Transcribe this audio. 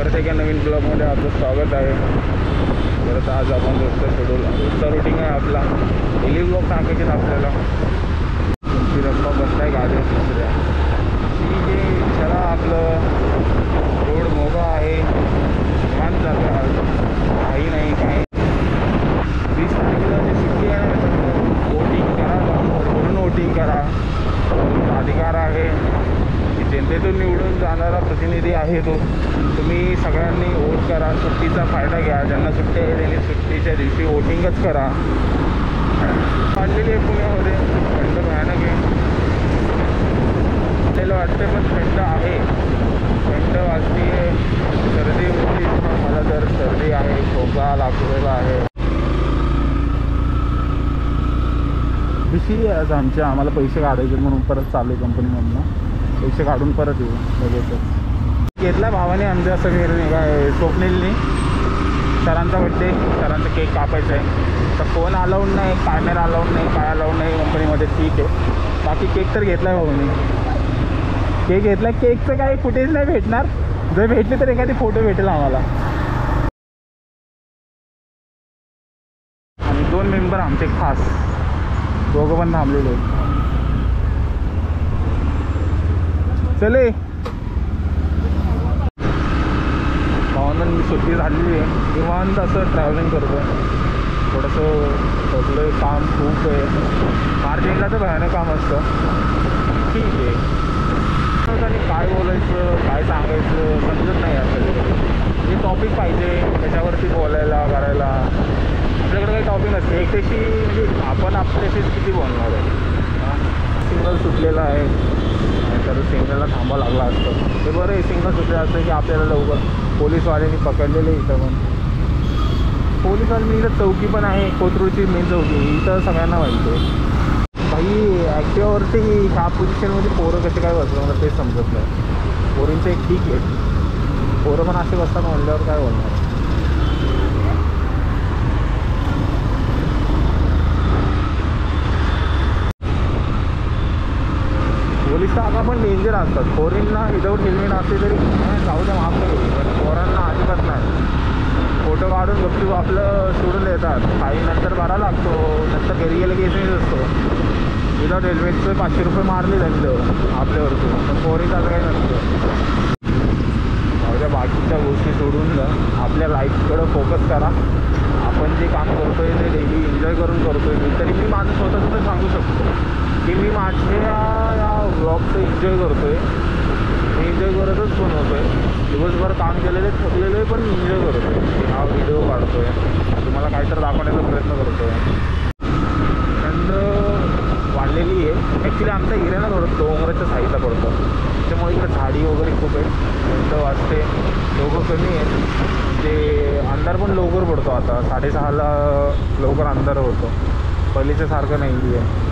परत एका नवीन ब्लॉगमध्ये आपलं स्वागत आहे. परत आज आपण रोजचा रुटीन आहे आपला. डेली ब्लॉग टाकायचे आपल्याला. तुमची रप्पा बसताय गाडी दुसऱ्या ठीक आहे. चला आपलं रोड मोगा आहे. मान चालू काही नाही काय. 20 तारखेला जी सुट्टी आहे ना, वोटिंग करा, भरभरून वोटिंग करा. अधिकार आहे की जनतेतून निवडून जाणारा प्रतिनिधी आहे तो. तुम्ही सगळ्यांनी वोट करा. सुट्टीचा फायदा घ्या. ज्यांना सुट्टी आहे त्यांनी सुट्टीच्या दिवशी वोटिंगच करा. वाढलेली आहे पुण्यामध्ये थंड भयानक आहे. आपल्याला वाटते पण थंड आहे. थंड वाजती आहे. सर्दी होती मला तर सर्दी आहे. खोका लागलेला आहे. बिशी आज आम्हाला पैसे काढायचे म्हणून परत चालू आहे कंपनीमधनं. पैसे काढून परत येऊ लगेचच. घेतला भावाने आमच्या समीरने काय स्वप्नीलनी. सरांचा बड्डे, सरांचा केक कापायचा आहे. तर फोन अलाउड नाही, कॅमेरा अलाउड नाही, काय अलाउड नाही कंपनीमध्ये. ठीक आहे. बाकी केक तर घेतला आहे भाऊने. केक घेतला. केकचं काही फुटेज नाही भेटणार. जर भेटले तर एखादी फोटो भेटेल आम्हाला. आणि 2 मेंबर आमचे खास, दोघं पण थांबलेले आहेत. चले भावना मी सुट्टी झालेली आहे. निवांत असं ट्रॅव्हलिंग करतो आहे. थोडंसं सगळं काम खूप आहे. मार्जिनला तर भयानक काम असतं. ठीक आहे. आणि काय बोलायचं काय सांगायचं समजत नाही आपल्याला. जे टॉपिक पाहिजे त्याच्यावरती बोलायला करायला. आपल्याकडे काही टॉपिक नसते. एकट्याशी म्हणजे आपण आपल्याशीच किती बोलणार आहे. सिग्नल सुटलेला आहे तर सिग्नलला थांबावं लागला असतं. ते बरं आहे सिग्नल सुटले असतं की आपल्याला लवकर पोलीसवाल्यांनी पकडलेले. इथं पण पोलीसवाले मी इथं चौकी पण आहे. कोथरूडची मेन चौकी इथं सगळ्यांना माहिती आहे. भाई ॲक्टिवावरती ह्या पोझिशनमध्ये पोरं कसे काय बसलं मला तेच समजत नाही. पोरींचं एक ठीक आहे. पोरं पण असे बसतात म्हणल्यावर काय बोलणार. पोलीस आता पण डेंजर असतात. पोरींना विदाऊट हेल्मेट असते तरी जाऊ द्या माफ नाही. पण पोरांना अजिबात नाही. फोटो काढून गप्पी आपलं सोडून देतात. काही नंतर भरा लागतो. नंतर घरी गेलं की एसएमएस असतो. विदाऊट हेल्मेटचं 500 रुपये मारले त्यांचं आपल्यावरती. पण पोरीचं असं काही नसतं. माझ्या बाकीच्या गोष्टी सोडून आपल्या लाईफकडं फोकस करा. आपण जे काम करतो आहे ते डेली एन्जॉय करून करतो आहे. तरी मी माझं स्वतःचं तर सांगू शकतो की मी माझ्या या व्लॉगचं एन्जॉय करतो आहे. मी एन्जॉय करतच बनवतो आहे. दिवसभर काम केलेलं आहे, थकलेलं आहे, पण एन्जॉय करतो आहे. हा व्हिडिओ काढतो आहे. तुम्हाला काहीतरी दाखवण्याचा प्रयत्न करतो आहे. थंड वाढलेली आहे. ॲक्च्युली आमचा एरिया ना थोडं डोंगराच्या साईडला पडतं. त्याच्यामुळे इकडे झाडी वगैरे खूप आहे. थंड वाजते. लोकं कमी आहेत. ते अंधार पण लवकर पडतो. आता 6:30ला लवकर अंधार होतो. पहिलीच्या सारखं नाही आहे.